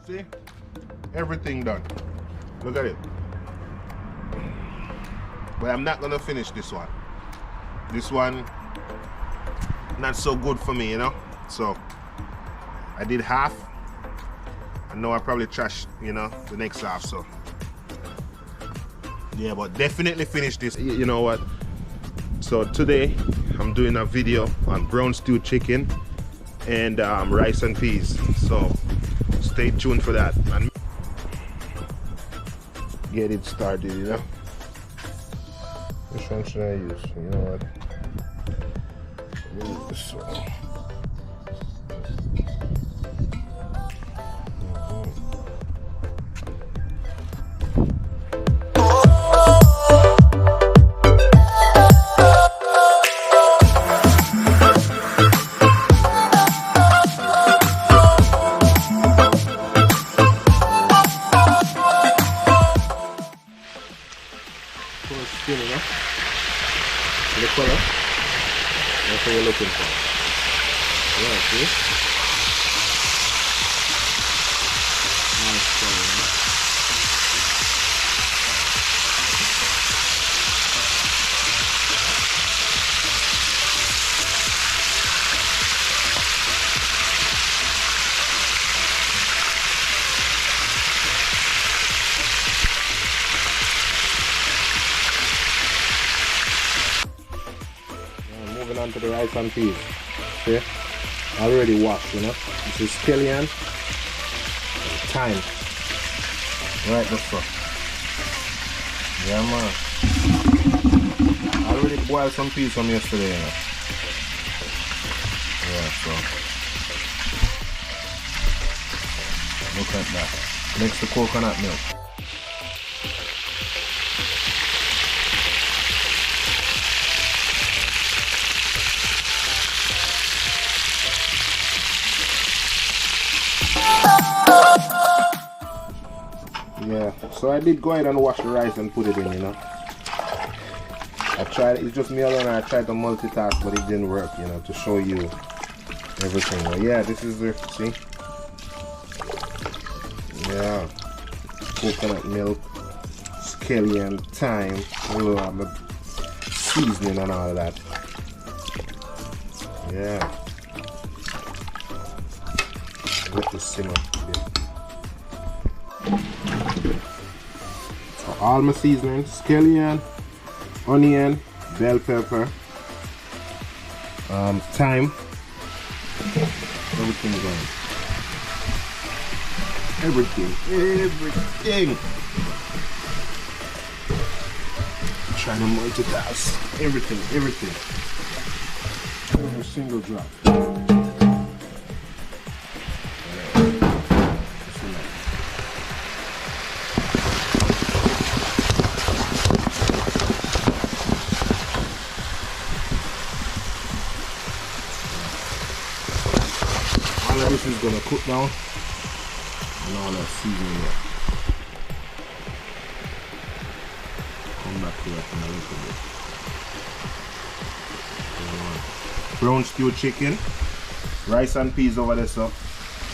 See? Everything done. Look at it. But I'm not gonna finish this one. This one, not so good for me, you know? So, I did half. I know I probably trashed, you know, the next half, so. Yeah, but definitely finish this. You know what? So today, I'm doing a video on brown stewed chicken and rice and peas. So, stay tuned for that. And get it started, you know? Which one should I use? You know what? Use this one. Skin, you know? The color, that's what you're looking for. Yeah, see? Nice color, you know? Moving on to the rice and peas. See? Already washed, you know. This is scallion, thyme. Right, that's so. Yeah, man. I already boiled some peas from yesterday, you know. Yeah, so. Look at that. Mix the coconut milk. Yeah, so I did go ahead and wash the rice and put it in, you know. I tried, it's just me alone, I tried to multitask, but it didn't work, you know, to show you everything. But yeah, this is the, see? Yeah, coconut milk, scallion, thyme, a little of the seasoning and all of that. Yeah. Let this simmer a bit. So all my seasonings, scallion, onion, bell pepper, thyme, everything going. Everything. Trying to multitask. Everything. Every single drop. All of this is gonna cook down and all that seasoning up. Come back to that in a little bit. Brown stewed chicken, rice and peas over there, so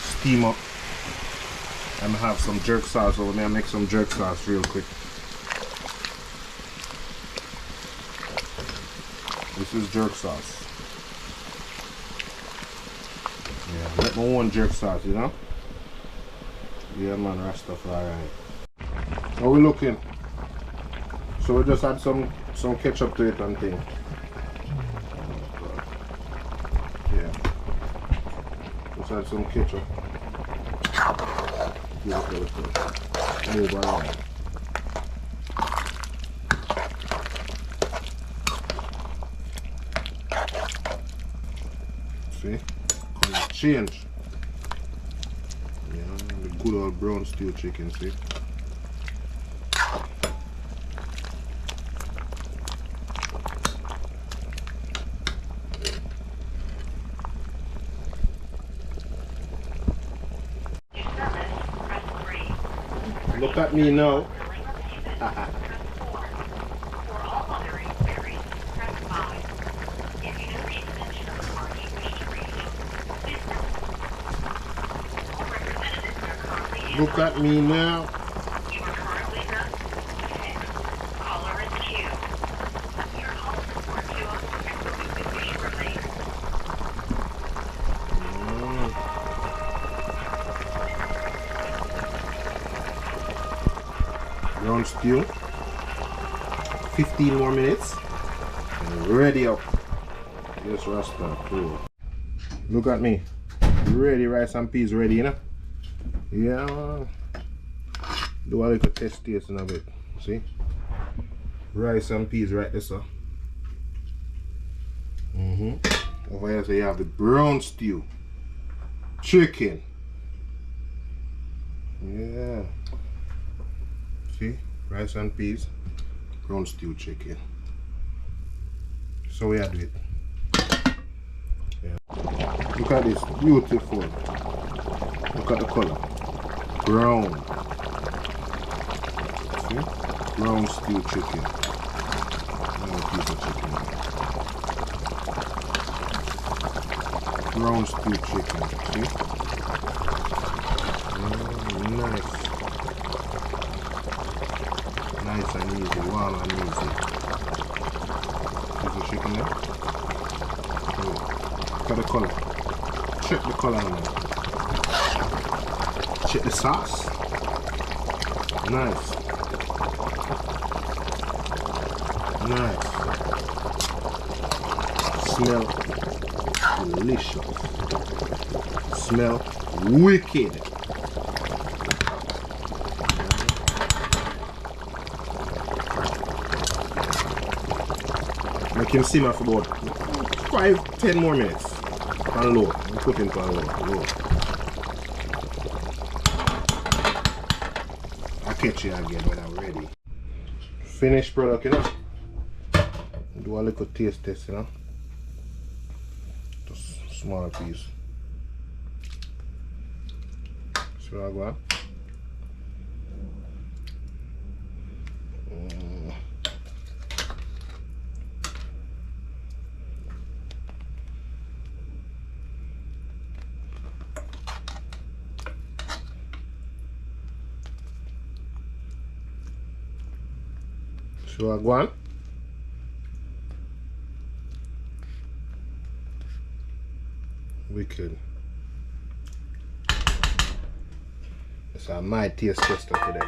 steam up. I'm gonna have some jerk sauce over there. I'll make some jerk sauce real quick. This is jerk sauce. Yeah, make my own jerk sauce, you know? Yeah, man, Rastafari. How we looking? So we just add some ketchup to it and thing. Yeah. Just add some ketchup. Move around. See? Change. Yeah, the good old brown stewed chicken, see? Look at me now. Look at me now. You are currently the caller in queue. Your call support queue will be with you shortly. Brown stew. 15 more minutes. And ready up. Just Rasta. Cool. Look at me. Ready, rice and peas ready, you know? Yeah. Do a little taste in a bit. See? Rice and peas right there, sir. Over here, so you have the brown stew. Chicken. Yeah. See? Rice and peas. Brown stew chicken. So we do it. Yeah. Look at this. Beautiful. Look at the color. Brown. See? Brown stew chicken. Another piece of chicken. Brown stew chicken. See? Nice. Nice and easy. Warm and easy. Piece of chicken there. Look at the color. Check the color on it. Check the sauce. Nice. Nice. Smell delicious. Smell wicked. Make him simmer for about 5-10 more minutes. On low. We put him on low. I'll catch you again when I'm ready. Finished product, you know. Do a little taste test, you know. Just small piece. See what I go on? So I go on. Wicked. That's my taste tester today.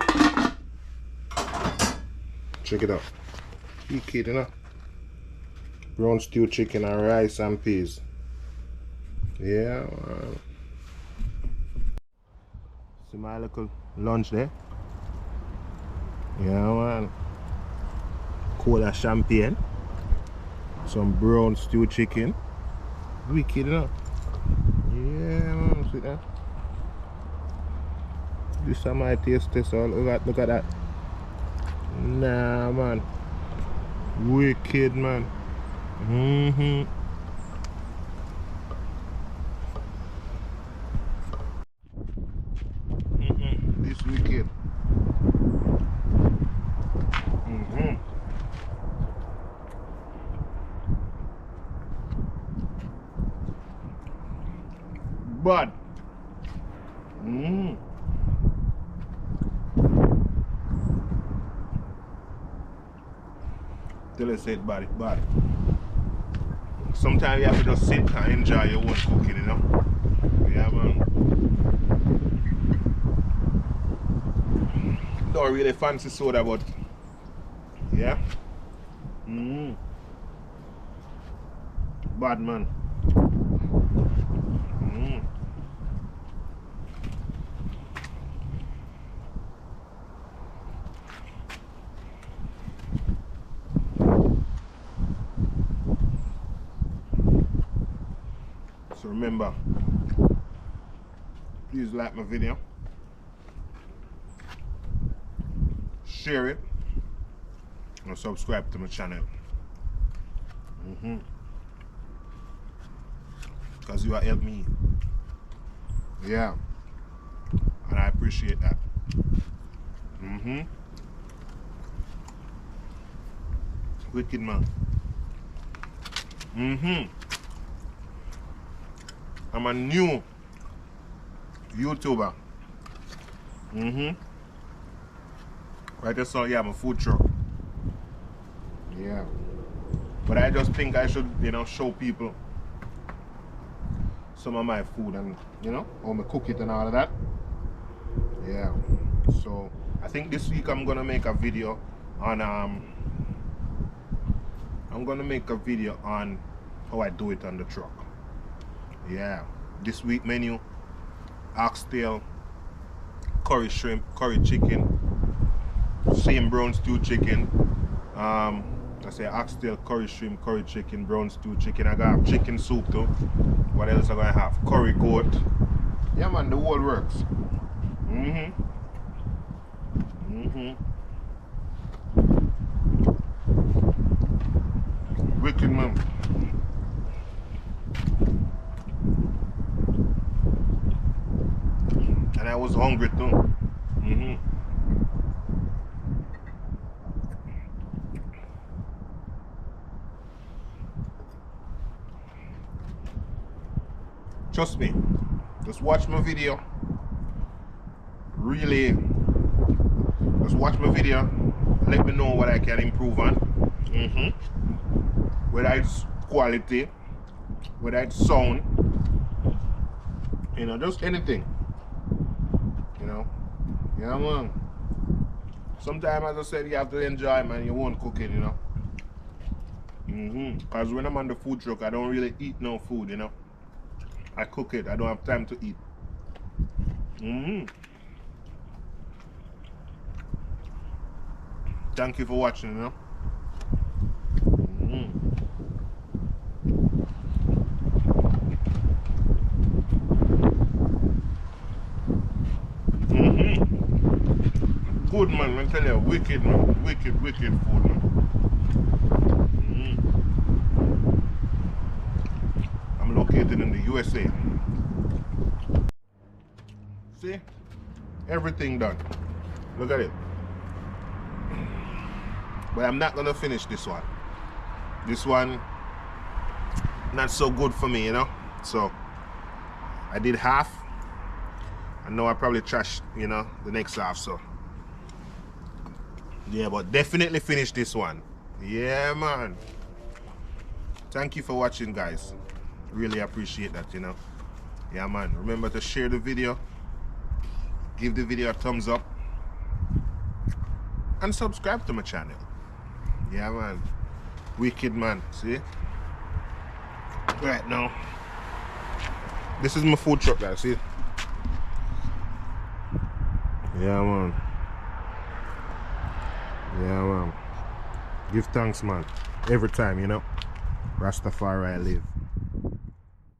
Check it out. Wicked, you know. Brown stew chicken and rice and peas. Yeah, man. See my little lunch there? Yeah, man. Cola champagne. Some brown stew chicken. Wicked, you know? Yeah, man. See that? This is my taste test. Look at that. Nah, man. Wicked, man. This wicked. But till I said bad. Sometimes you have to just sit and enjoy your own cooking, you know. Yeah, man. Don't really fancy soda, but yeah. Bad, man. So remember, please like my video, share it, and subscribe to my channel. Because you have helped me. Yeah. And I appreciate that. Wicked, man. I'm a new YouTuber. Right, just so yeah, my food truck. Yeah. But I just think I should, you know, show people some of my food and, you know, how I cook it and all of that. Yeah. So I think this week I'm gonna make a video on how I do it on the truck. Yeah. This week menu: oxtail, curry shrimp, curry chicken, same brown stew chicken. I say oxtail, curry shrimp, curry chicken, brown stew chicken. I got chicken soup too. What else am I gonna have? Curry goat. Yeah man, the whole works. Wicked man. And I was hungry too. Trust me, just watch my video. Really, just watch my video. Let me know what I can improve on. Whether it's quality, whether it's sound, you know, just anything. You know, yeah man. Sometimes, as I said, you have to enjoy, man. You won't cook it, you know. Because when I'm on the food truck, I don't really eat no food, you know. I cook it. I don't have time to eat. Thank you for watching, you know. Good man, I tell you, wicked man, wicked food man. I'm located in the USA. See, everything done. Look at it. But I'm not gonna finish this one. This one, not so good for me, you know. So I did half. I know I probably trashed, you know, the next half. So yeah, but definitely finish this one. Yeah, man. Thank you for watching, guys. Really appreciate that, you know. Yeah, man. Remember to share the video, give the video a thumbs up, and subscribe to my channel. Yeah, man. Wicked man. See? Right now, this is my food truck, guys. See? Yeah, man. Yeah, man. Give thanks, man. Every time, you know. Rastafari live.